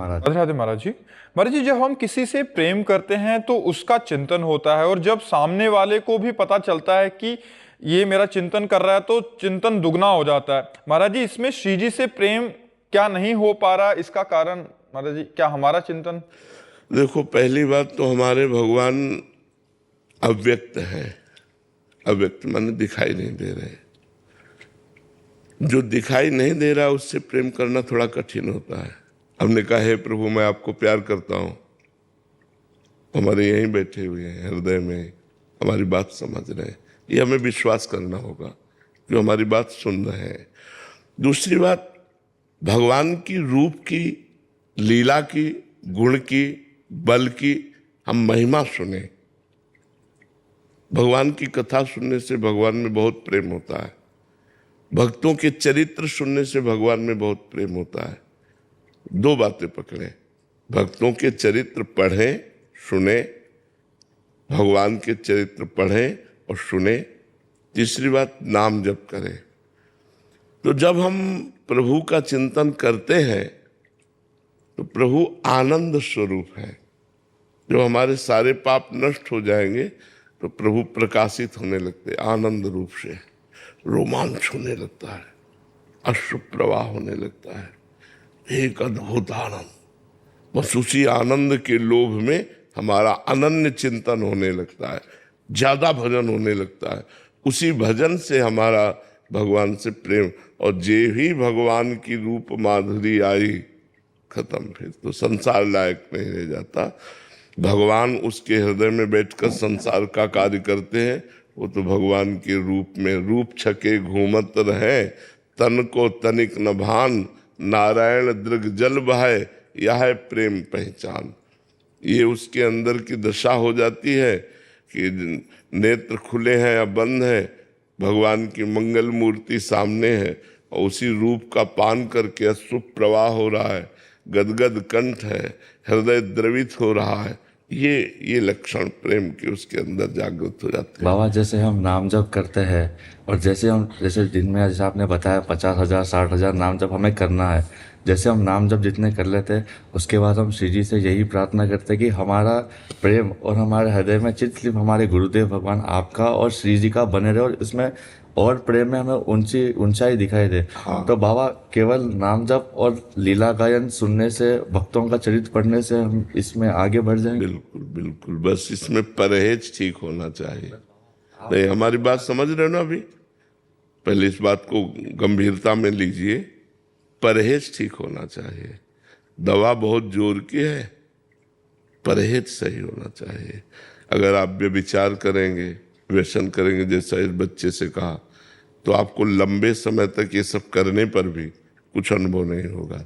महाराज। राधे राधे महाराज जी। महाराज जी, जब हम किसी से प्रेम करते हैं तो उसका चिंतन होता है, और जब सामने वाले को भी पता चलता है कि ये मेरा चिंतन कर रहा है तो चिंतन दुगना हो जाता है। महाराज जी, इसमें श्री जी से प्रेम क्या नहीं हो पा रहा, इसका कारण महाराज जी क्या हमारा चिंतन? देखो, पहली बात तो हमारे भगवान अव्यक्त है। अव्यक्त माने दिखाई नहीं दे रहे। जो दिखाई नहीं दे रहा उससे प्रेम करना थोड़ा कठिन होता है। हमने कहा, हे प्रभु मैं आपको प्यार करता हूँ, हमारे यहीं बैठे हुए हैं हृदय में, हमारी बात समझ रहे हैं, ये हमें विश्वास करना होगा कि हमारी बात सुन रहे हैं। दूसरी बात, भगवान की रूप की, लीला की, गुण की, बल की हम महिमा सुने। भगवान की कथा सुनने से भगवान में बहुत प्रेम होता है। भक्तों के चरित्र सुनने से भगवान में बहुत प्रेम होता है। दो बातें पकड़े, भक्तों के चरित्र पढ़ें सुने, भगवान के चरित्र पढ़ें और सुने। तीसरी बात, नाम जप करें। तो जब हम प्रभु का चिंतन करते हैं तो प्रभु आनंद स्वरूप है। जब हमारे सारे पाप नष्ट हो जाएंगे तो प्रभु प्रकाशित होने लगते, आनंद रूप से रोमांच होने लगता है, अश्रु प्रवाह होने लगता है, एक अद्भुत आनंद। बस उसी आनंद के लोभ में हमारा अनन्य चिंतन होने लगता है, ज्यादा भजन होने लगता है। उसी भजन से हमारा भगवान से प्रेम, और जे ही भगवान की रूप माधुरी आई, खत्म, फिर तो संसार लायक नहीं रह जाता। भगवान उसके हृदय में बैठकर संसार का कार्य करते हैं। वो तो भगवान के रूप में रूप छके घूमत रहे, तन को तनिक न भान, नारायण दृग जल बहाए, यह है प्रेम पहचान। ये उसके अंदर की दशा हो जाती है कि नेत्र खुले हैं या बंद है, भगवान की मंगल मूर्ति सामने है, और उसी रूप का पान करके अश्रु प्रवाह हो रहा है, गदगद कंठ है, हृदय द्रवित हो रहा है। ये लक्षण प्रेम के उसके अंदर जागृत हो जाते हैं। बाबा, जैसे हम नाम जप करते हैं और जैसे दिन में, जैसे आपने बताया 50,000 60,000 नाम जप हमें करना है, जैसे हम नाम जप जितने कर लेते हैं उसके बाद हम श्री जी से यही प्रार्थना करते हैं कि हमारा प्रेम और हमारे हृदय में चित सिर्फ हमारे गुरुदेव भगवान आपका और श्री जी का बने रहे, और इसमें और प्रेम में हमें ऊंचाई दिखाई दे। हाँ। तो बाबा, केवल नाम जप और लीला गायन सुनने से, भक्तों का चरित्र पढ़ने से हम इसमें आगे बढ़ जाएंगे? बिल्कुल बिल्कुल, बस इसमें परहेज ठीक होना चाहिए। नहीं, हमारी बात समझ रहे हो ना? अभी पहले इस बात को गंभीरता में लीजिए। परहेज ठीक होना चाहिए। दवा बहुत जोर की है, परहेज सही होना चाहिए। अगर आप व्यभिचार करेंगे, व्यसन करेंगे, जैसा इस बच्चे से कहा, तो आपको लंबे समय तक ये सब करने पर भी कुछ अनुभव नहीं होगा।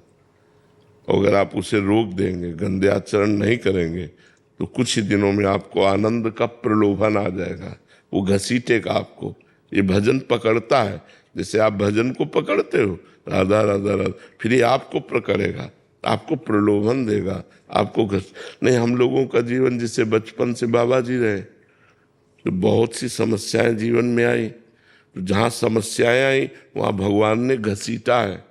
अगर आप उसे रोक देंगे, गंदे आचरण नहीं करेंगे, तो कुछ ही दिनों में आपको आनंद का प्रलोभन आ जाएगा, वो घसीटेगा आपको। ये भजन पकड़ता है, जैसे आप भजन को पकड़ते हो, राधा राधा राधा, फिर ये आपको पकड़ेगा, आपको प्रलोभन देगा, आपको नहीं। हम लोगों का जीवन जैसे बचपन से बाबा जी रहे, तो बहुत सी समस्याएं जीवन में आई, तो जहाँ समस्याएं आई वहाँ भगवान ने घसीटा है,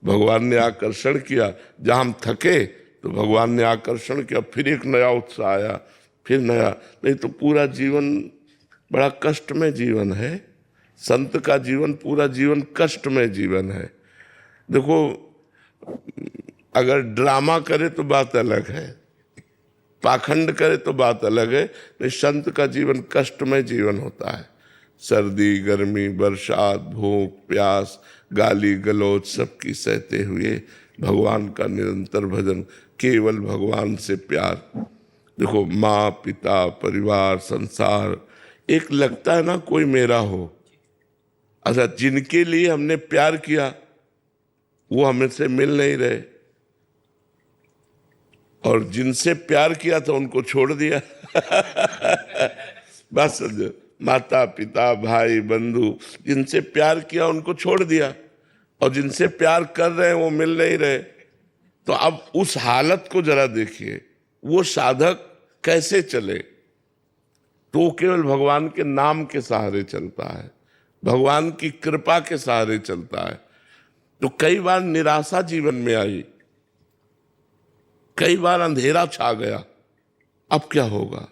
भगवान ने आकर्षण किया। जहाँ हम थके तो भगवान ने आकर्षण किया, फिर एक नया उत्साह आया, फिर नया। नहीं तो पूरा जीवन बड़ा कष्टमय जीवन है। संत का जीवन, पूरा जीवन कष्टमय जीवन है। देखो, अगर ड्रामा करे तो बात अलग है, पाखंड करे तो बात अलग है। नहीं, संत का जीवन कष्टमय जीवन होता है। सर्दी गर्मी, बरसात, भूख प्यास, गाली गलौज सबकी सहते हुए भगवान का निरंतर भजन, केवल भगवान से प्यार। देखो, माँ पिता परिवार संसार, एक लगता है ना कोई मेरा हो। अच्छा, जिनके लिए हमने प्यार किया वो हमसे मिल नहीं रहे, और जिनसे प्यार किया था उनको छोड़ दिया। बस, माता पिता भाई बंधु, जिनसे प्यार किया उनको छोड़ दिया, और जिनसे प्यार कर रहे हैं वो मिल नहीं रहे। तो अब उस हालत को जरा देखिए, वो साधक कैसे चले? तो वो केवल भगवान के नाम के सहारे चलता है, भगवान की कृपा के सहारे चलता है। तो कई बार निराशा जीवन में आई, कई बार अंधेरा छा गया, अब क्या होगा?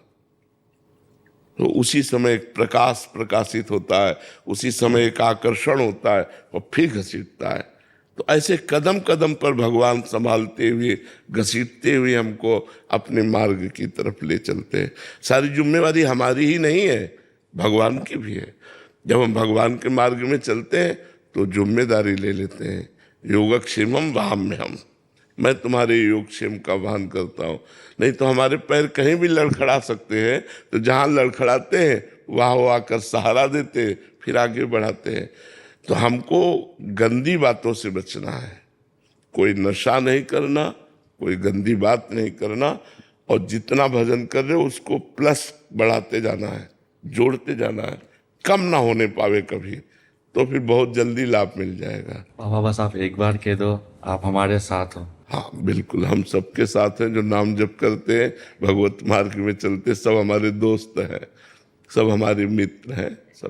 तो उसी समय एक प्रकाश प्रकाशित होता है, उसी समय एक आकर्षण होता है और फिर घसीटता है। तो ऐसे कदम कदम पर भगवान संभालते हुए, घसीटते हुए हमको अपने मार्ग की तरफ ले चलते हैं। सारी जिम्मेवारी हमारी ही नहीं है, भगवान की भी है। जब हम भगवान के मार्ग में चलते हैं तो जिम्मेदारी ले लेते हैं। योगक्षेमम वाहम्यहम्, मैं तुम्हारे योगक्षेम का वहन करता हूँ। नहीं तो हमारे पैर कहीं भी लड़खड़ा सकते हैं, तो जहाँ लड़खड़ाते हैं वहाँ वो आकर सहारा देते हैं, फिर आगे बढ़ाते हैं। तो हमको गंदी बातों से बचना है, कोई नशा नहीं करना, कोई गंदी बात नहीं करना, और जितना भजन कर रहे हो उसको प्लस बढ़ाते जाना है, जोड़ते जाना है, कम ना होने पावे कभी, तो फिर बहुत जल्दी लाभ मिल जाएगा। बाबा बस आप एक बार कह दो, आप हमारे साथ हो। हाँ बिल्कुल, हम सबके साथ हैं जो नाम जप करते हैं, भगवत मार्ग में चलते, सब हमारे दोस्त हैं, सब हमारे मित्र हैं, सब